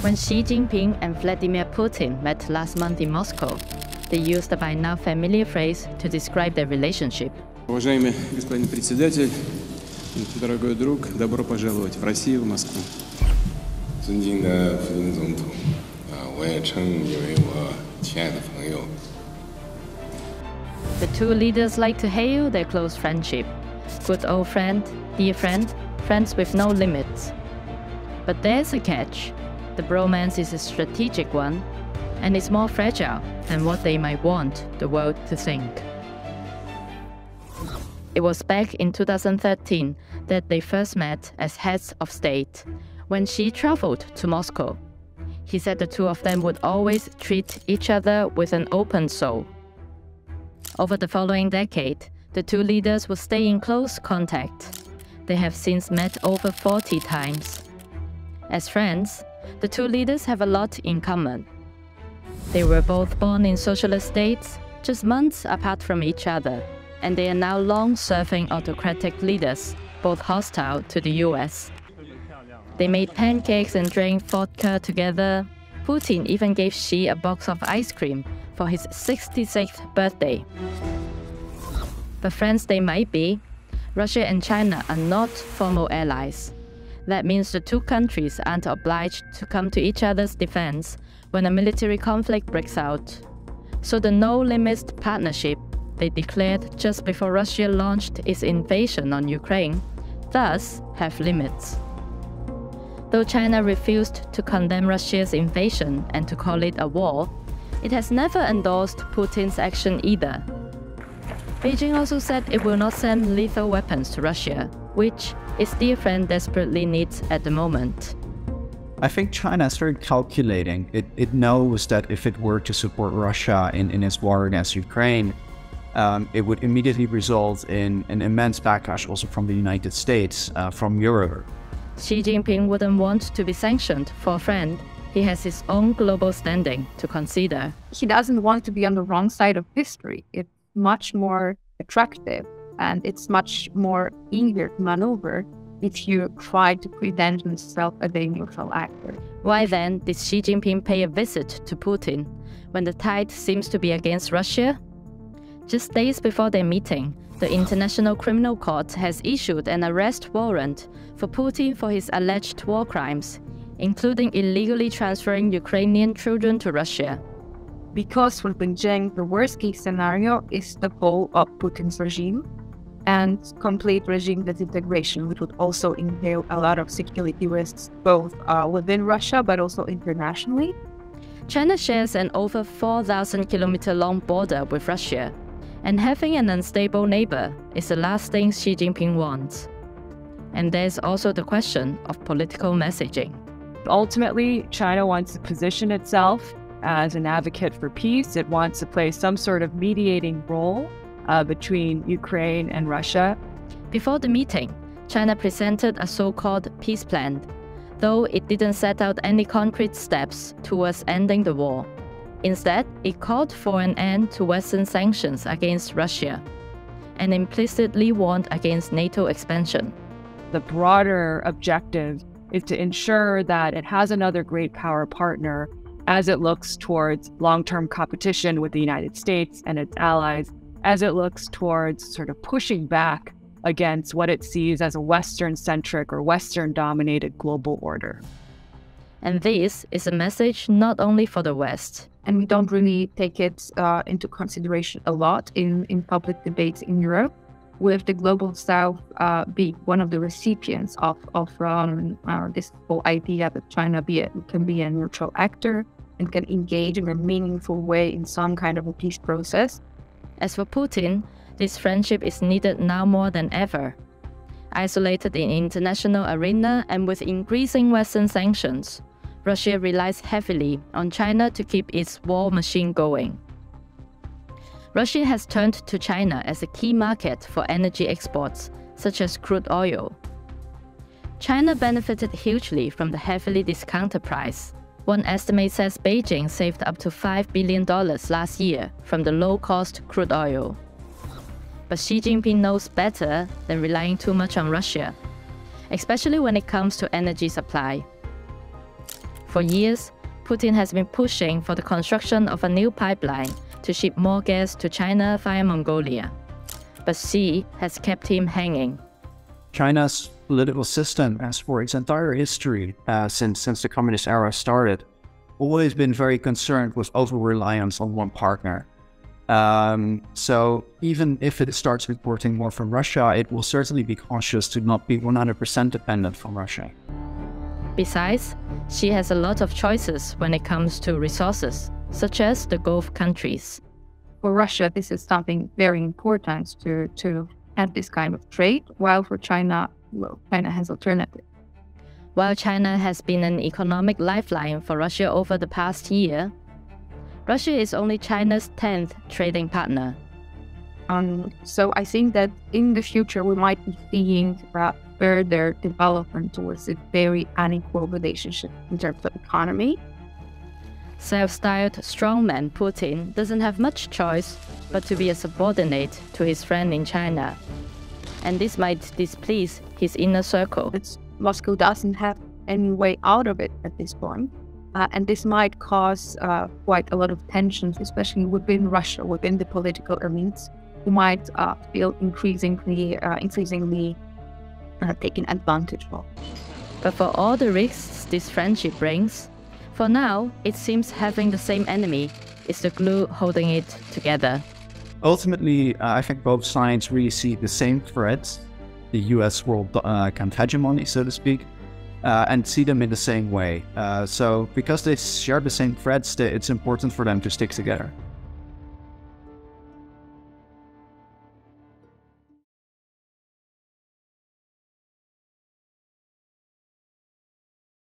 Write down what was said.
When Xi Jinping and Vladimir Putin met last month in Moscow, they used the by now familiar phrase to describe their relationship. Уважаемый господин председатель, дорогой друг, добро пожаловать в Россию, в Москву. 尊敬的普京总统，我也称你为我亲爱的朋友。 The two leaders like to hail their close friendship. Good old friend, dear friend, friends with no limits. But there's a catch. The bromance is a strategic one, and it's more fragile than what they might want the world to think. It was back in 2013 that they first met as heads of state, when Xi traveled to Moscow. He said the two of them would always treat each other with an open soul. Over the following decade, the two leaders would stay in close contact. They have since met over 40 times. As friends, the two leaders have a lot in common. They were both born in socialist states, just months apart from each other, and they are now long-serving autocratic leaders, both hostile to the US. They made pancakes and drank vodka together. Putin even gave Xi a box of ice cream for his 66th birthday. But friends they might be, Russia and China are not formal allies. That means the two countries aren't obliged to come to each other's defense when a military conflict breaks out. So the no-limits partnership they declared just before Russia launched its invasion on Ukraine thus have limits. Though China refused to condemn Russia's invasion and to call it a war, it has never endorsed Putin's action either. Beijing also said it will not send lethal weapons to Russia, which its dear friend desperately needs at the moment. I think China is very calculating. It knows that if it were to support Russia in its war against Ukraine, it would immediately result in an immense backlash also from the United States, from Europe. Xi Jinping wouldn't want to be sanctioned for a friend. He has his own global standing to consider. He doesn't want to be on the wrong side of history. It's much more attractive and it's much more easier to maneuver if you try to present yourself as a neutral actor. Why then did Xi Jinping pay a visit to Putin when the tide seems to be against Russia? Just days before their meeting, the International Criminal Court has issued an arrest warrant for Putin for his alleged war crimes, including illegally transferring Ukrainian children to Russia. Because for Beijing, the worst-case scenario is the fall of Putin's regime and complete regime disintegration, which would also entail a lot of security risks, both within Russia but also internationally. China shares an over 4,000-kilometer-long border with Russia, and having an unstable neighbor is the last thing Xi Jinping wants. And there's also the question of political messaging. Ultimately, China wants to position itself as an advocate for peace. It wants to play some sort of mediating role between Ukraine and Russia. Before the meeting, China presented a so-called peace plan, though it didn't set out any concrete steps towards ending the war. Instead, it called for an end to Western sanctions against Russia and implicitly warned against NATO expansion. The broader objective is to ensure that it has another great power partner as it looks towards long-term competition with the United States and its allies, as it looks towards sort of pushing back against what it sees as a Western-centric or Western-dominated global order. And this is a message not only for the West. And we don't really take it into consideration a lot in public debates in Europe, with the Global South being one of the recipients of this whole idea that China can be a neutral actor and can engage in a meaningful way in some kind of a peace process. As for Putin, this friendship is needed now more than ever. Isolated in international arena and with increasing Western sanctions, Russia relies heavily on China to keep its war machine going. Russia has turned to China as a key market for energy exports, such as crude oil. China benefited hugely from the heavily discounted price. One estimate says Beijing saved up to $5 billion last year from the low-cost crude oil. But Xi Jinping knows better than relying too much on Russia, especially when it comes to energy supply. For years, Putin has been pushing for the construction of a new pipeline to ship more gas to China via Mongolia. But Xi has kept him hanging. China's political system, as for its entire history since the communist era started, always been very concerned with over-reliance on one partner. So even if it starts importing more from Russia, it will certainly be cautious to not be 100% dependent from Russia. Besides, Xi has a lot of choices when it comes to resources, such as the Gulf countries. For Russia, this is something very important to have this kind of trade, while for China, well, China has alternatives. While China has been an economic lifeline for Russia over the past year, Russia is only China's 10th trading partner. So I think that in the future we might be seeing further development towards a very unequal relationship in terms of economy. Self-styled strongman Putin doesn't have much choice but to be a subordinate to his friend in China. And this might displease his inner circle. Moscow doesn't have any way out of it at this point. And this might cause quite a lot of tensions, especially within Russia, within the political elites, who might feel increasingly taken advantage of. But for all the risks this friendship brings, for now, it seems having the same enemy is the glue holding it together. Ultimately, I think both sides really see the same threats, the US world kind of hegemony, so to speak, and see them in the same way. So because they share the same threats, it's important for them to stick together.